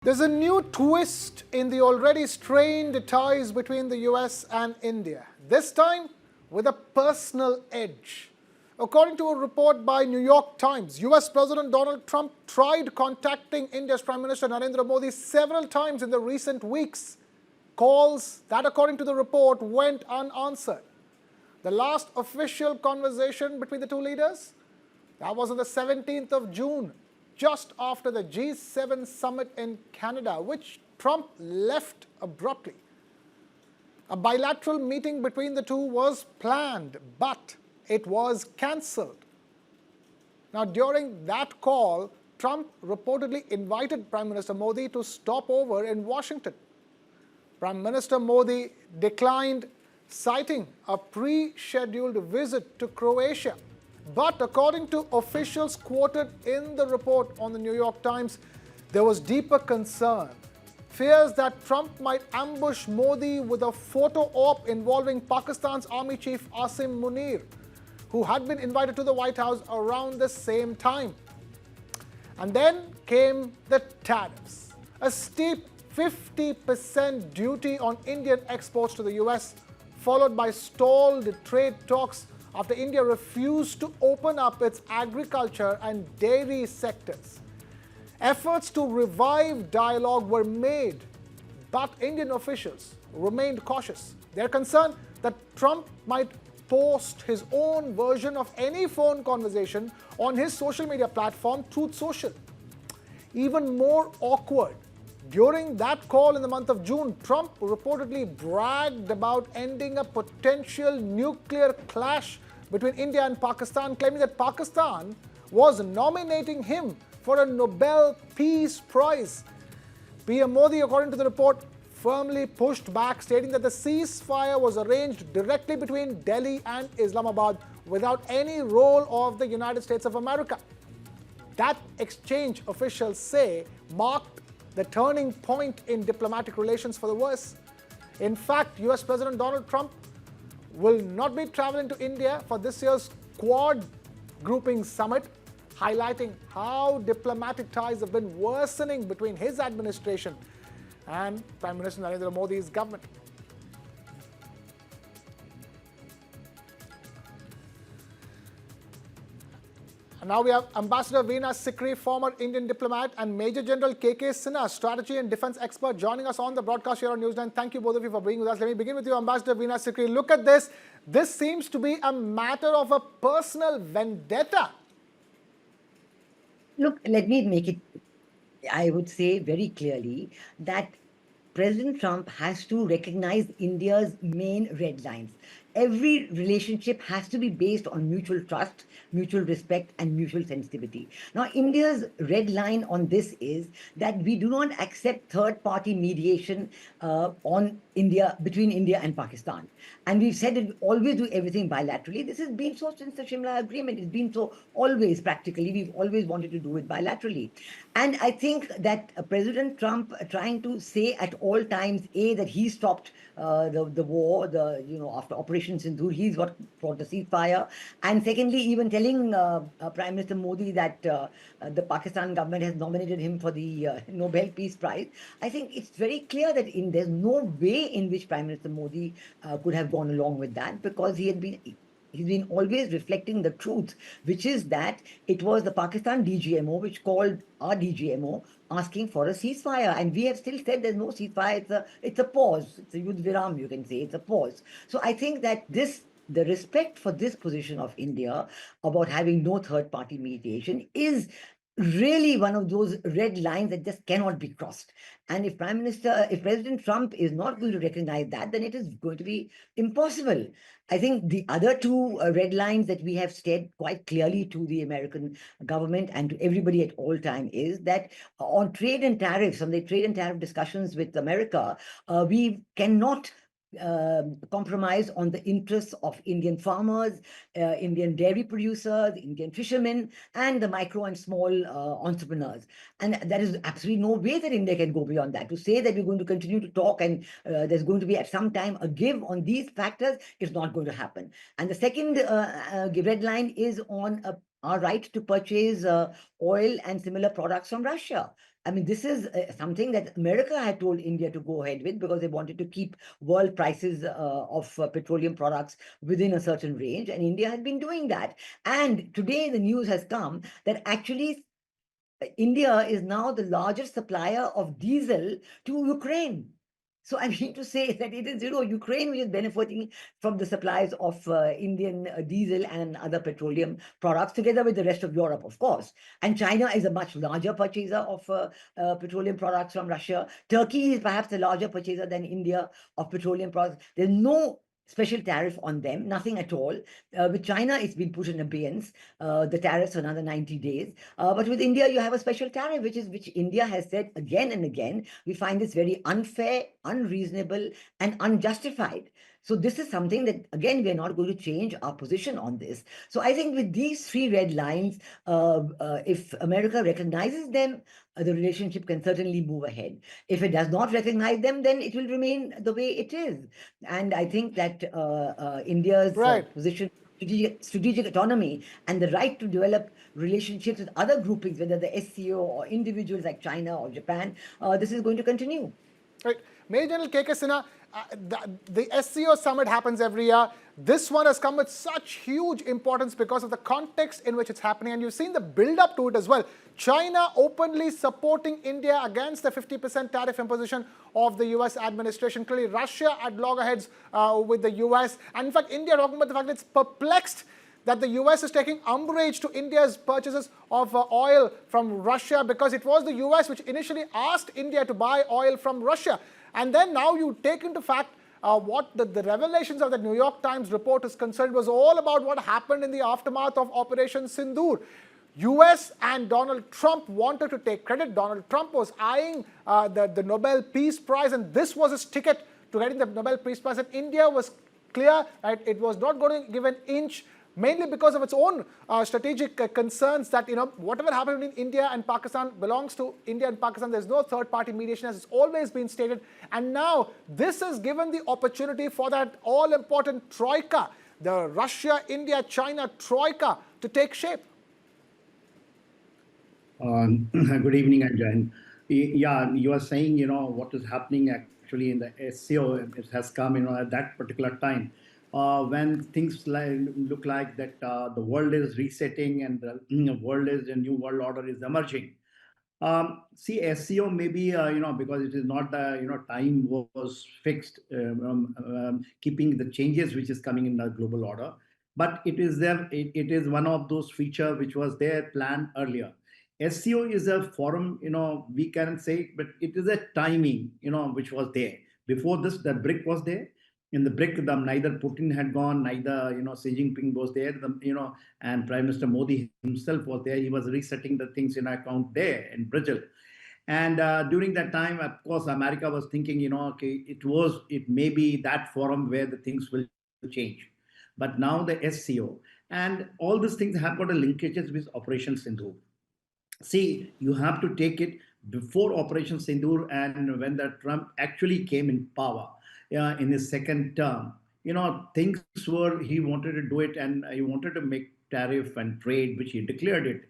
There's a new twist in the already strained ties between the US and India, this time with a personal edge. According to a report by New York Times, US President Donald Trump tried contacting India's Prime Minister Narendra Modi several times in the recent weeks. Calls that, according to the report, went unanswered. The last official conversation between the two leaders, that was on the 17th of June, just after the G7 summit in Canada, which Trump left abruptly. A bilateral meeting between the two was planned, but it was cancelled. Now, during that call, Trump reportedly invited Prime Minister Modi to stop over in Washington. Prime Minister Modi declined, citing a pre-scheduled visit to Croatia. But according to officials quoted in the report on the New York Times, there was deeper concern. Fears that Trump might ambush Modi with a photo op involving Pakistan's Army Chief Asim Munir, who had been invited to the White House around the same time. And then came the tariffs. A steep 50% duty on Indian exports to the US, followed by stalled trade talks after India refused to open up its agriculture and dairy sectors. Efforts to revive dialogue were made, but Indian officials remained cautious. They're concerned that Trump might post his own version of any phone conversation on his social media platform, Truth Social. Even more awkward, during that call in the month of June, Trump reportedly bragged about ending a potential nuclear clash between India and Pakistan, claiming that Pakistan was nominating him for a Nobel Peace Prize. PM Modi, according to the report, firmly pushed back, stating that the ceasefire was arranged directly between Delhi and Islamabad without any role of the United States of America. That exchange, officials say, marked the turning point in diplomatic relations for the worse. In fact, US President Donald Trump will not be traveling to India for this year's Quad Grouping Summit, highlighting how diplomatic ties have been worsening between his administration and Prime Minister Narendra Modi's government. And now we have Ambassador Veena Sikri, former Indian diplomat, and Major General K.K. Sinha, strategy and defense expert, joining us on the broadcast here on News9. Thank you both of you for being with us. Let me begin with you, Ambassador Veena Sikri. Look at this. This seems to be a matter of a personal vendetta. Look, let me make it, I would say very clearly that President Trump has to recognize India's main red lines. Every relationship has to be based on mutual trust, mutual respect, and mutual sensitivity. Now, India's red line on this is that we do not accept third-party mediation between India and Pakistan. And we've said that we always do everything bilaterally. This has been so since the Shimla Agreement. It's been so always practically. We've always wanted to do it bilaterally. And I think that President Trump trying to say at all times, A, that he stopped the war, after Operation Sindoor, he's what brought the ceasefire. And secondly, even telling Prime Minister Modi that the Pakistan government has nominated him for the Nobel Peace Prize. I think it's very clear that there's no way in which Prime Minister Modi could have gone along with that, because he's been always reflecting the truth, which is that it was the Pakistan DGMO which called our DGMO asking for a ceasefire. And we have still said there's no ceasefire. It's a pause. It's a Yudh Viram, you can say. It's a pause. So I think that the respect for this position of India about having no third-party mediation is really one of those red lines that just cannot be crossed. And if President Trump is not going to recognize that, then it is going to be impossible. I think the other two red lines that we have said quite clearly to the American government and to everybody at all time is that on trade and tariffs, on the trade and tariff discussions with America, we cannot compromise on the interests of Indian farmers, Indian dairy producers, Indian fishermen, and the micro and small entrepreneurs. And there is absolutely no way that India can go beyond that. To say that we're going to continue to talk and there's going to be at some time a give on these factors is not going to happen. And the second red line is on our right to purchase oil and similar products from Russia. I mean, this is something that America had told India to go ahead with because they wanted to keep world prices of petroleum products within a certain range, and India had been doing that. And today the news has come that actually India is now the largest supplier of diesel to Ukraine. So I mean to say that it is, Ukraine which is benefiting from the supplies of Indian diesel and other petroleum products, together with the rest of Europe, of course. And China is a much larger purchaser of petroleum products from Russia. Turkey is perhaps the larger purchaser than India of petroleum products. There's no special tariff on them, nothing at all. With China, it's been put in abeyance, the tariffs for another 90 days. But with India, you have a special tariff, which India has said again and again. We find this very unfair, unreasonable, and unjustified. So this is something that, again, we are not going to change our position on this. So I think with these three red lines, if America recognizes them, the relationship can certainly move ahead. If it does not recognize them, then it will remain the way it is. And I think that India's Right. position, strategic autonomy, and the right to develop relationships with other groupings, whether the SCO or individuals like China or Japan, this is going to continue. Right. Major General K.K. Sinha, the SCO summit happens every year. This one has come with such huge importance because of the context in which it's happening, and you've seen the build-up to it as well. China openly supporting India against the 50% tariff imposition of the US administration. Clearly, Russia at loggerheads with the US. And in fact, India talking about the fact that it's perplexed that the US is taking umbrage to India's purchases of oil from Russia, because it was the US which initially asked India to buy oil from Russia. And then now you take into fact what the revelations of the New York Times report is concerned was all about what happened in the aftermath of Operation Sindoor. US and Donald Trump wanted to take credit. Donald Trump was eyeing the Nobel Peace Prize, and this was his ticket to getting the Nobel Peace Prize. And India was clear that it was not going to give an inch, mainly because of its own strategic concerns that, whatever happened in India and Pakistan belongs to India and Pakistan. There's no third-party mediation, as it's always been stated. And now this has given the opportunity for that all-important troika, the Russia, India, China troika, to take shape. Good evening, Anjan. Yeah, you are saying, what is happening actually in the SCO, it has come, at that particular time. When things look like that the world is resetting and the world is a new world order is emerging. See, SCO maybe because it is not the time was fixed, keeping the changes which is coming in the global order, but it is there. It is one of those features which was there planned earlier. SCO is a forum, we can say, but it is a timing, which was there. Before this, the BRIC was there. In the BRIC, neither Putin had gone, neither Xi Jinping was there, and Prime Minister Modi himself was there. He was resetting the things in account there in Brazil. And during that time, of course, America was thinking, okay, it may be that forum where the things will change. But now the SCO and all these things have got a linkages with Operation Sindoor. See, you have to take it before Operation Sindoor and when the Trump actually came in power in his second term. Things were, he wanted to do it and he wanted to make tariff and trade, which he declared it,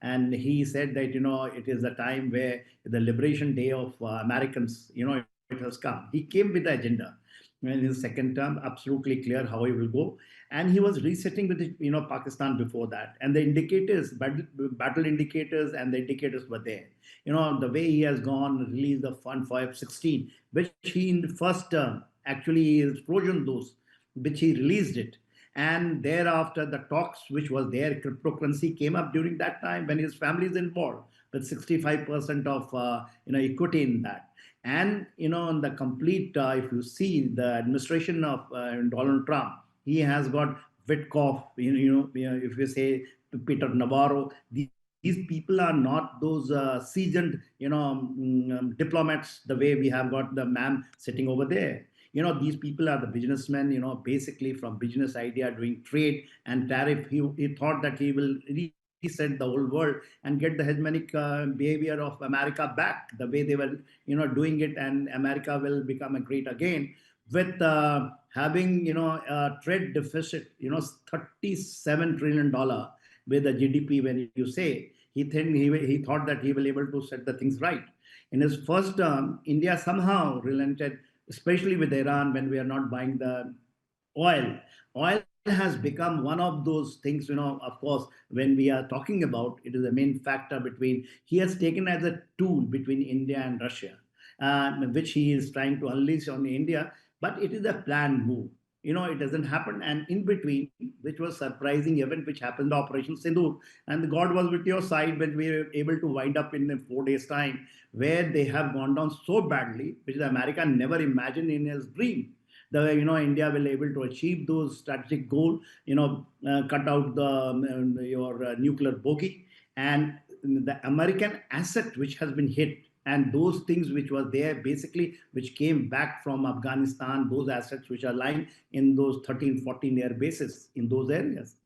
and he said that, it is a time where the liberation day of Americans, it has come. He came with the agenda. In his second term, absolutely clear how he will go. And he was resetting with Pakistan before that. And the indicators, battle indicators and the indicators were there. The way he has gone, released the Fund 516, which he in the first term, actually is frozen those, which he released it. And thereafter, the talks which was there, cryptocurrency came up during that time when his family is involved with 65% of equity in that. And in the complete, if you see the administration of Donald Trump, he has got Witkoff, if you say Peter Navarro, these people are not those seasoned, diplomats, the way we have got the man sitting over there. These people are the businessmen, basically from business idea, doing trade and tariff. He thought that he will reset the whole world and get the hegemonic behavior of America back, the way they were, doing it, and America will become a great again with having, a trade deficit, $37 trillion with the GDP when you say. he thought that he will able to set the things right. In his first term, India somehow relented, especially with Iran when we are not buying the oil. Oil has become one of those things, of course, when we are talking about it is a main factor between, he has taken as a tool between India and Russia, which he is trying to unleash on India, but it is a planned move. It doesn't happen. And in between, which was surprising event, which happened, the Operation Sindoor, and God was with your side when we were able to wind up in 4 days' time, where they have gone down so badly, which America never imagined in his dream. India will able to achieve those strategic goal, cut out your nuclear bogey, and the American asset which has been hit, and those things which was there basically, which came back from Afghanistan, those assets which are lying in those 13, 14 air bases in those areas.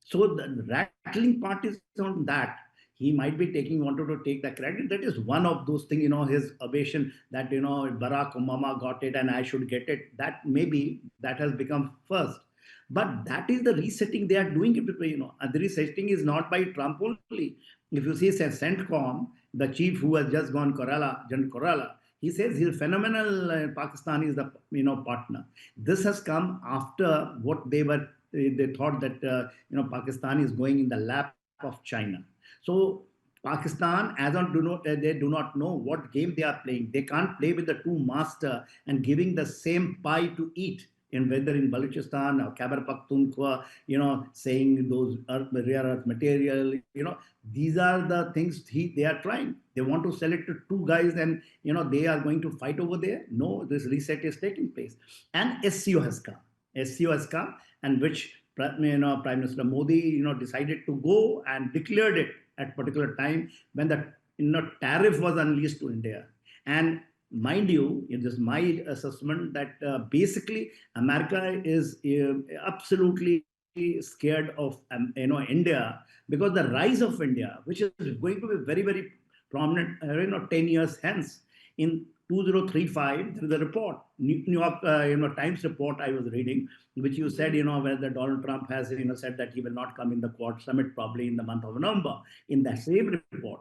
So the rattling part is on that. He might be wanted to take the credit. That is one of those things, his ovation that, Barack Obama got it and I should get it. That maybe that has become first. But that is the resetting they are doing it. And the resetting is not by Trump only. If you see CENTCOM, the chief who has just gone, General Corella, he says he's phenomenal. Pakistan is the partner. This has come after what they thought that Pakistan is going in the lap of China. So Pakistan, they do not know what game they are playing. They can't play with the two master and giving the same pie to eat. Whether in Balochistan or Khyber Pakhtunkhwa, saying those rare earth material, these are the things they are trying. They want to sell it to two guys, and they are going to fight over there. No, this reset is taking place, and SCO has come. SCO has come, and which Prime Minister Modi, decided to go and declared it at particular time when the tariff was unleashed to India. And mind you, it is my assessment that basically America is absolutely scared of India, because the rise of India, which is going to be very, very prominent 10 years hence. In 2035, there is a report, New York Times report I was reading, which you said, where the Donald Trump has said that he will not come in the Quad summit probably in the month of November. In that same report,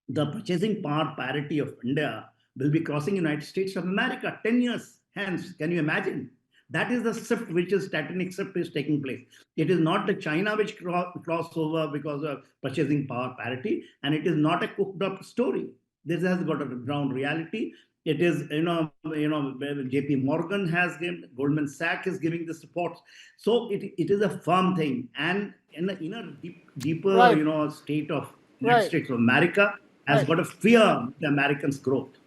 the purchasing power parity of India will be crossing United States of America 10 years hence. Can you imagine? That is the shift, which is tectonic shift is taking place. It is not the China which cross over because of purchasing power parity, and it is not a cooked up story. This has got a ground reality. It is, JP Morgan has given, Goldman Sachs is giving the support. So it is a firm thing. And in a deeper, Right. state of United States of America has got a fear of the Americans' growth.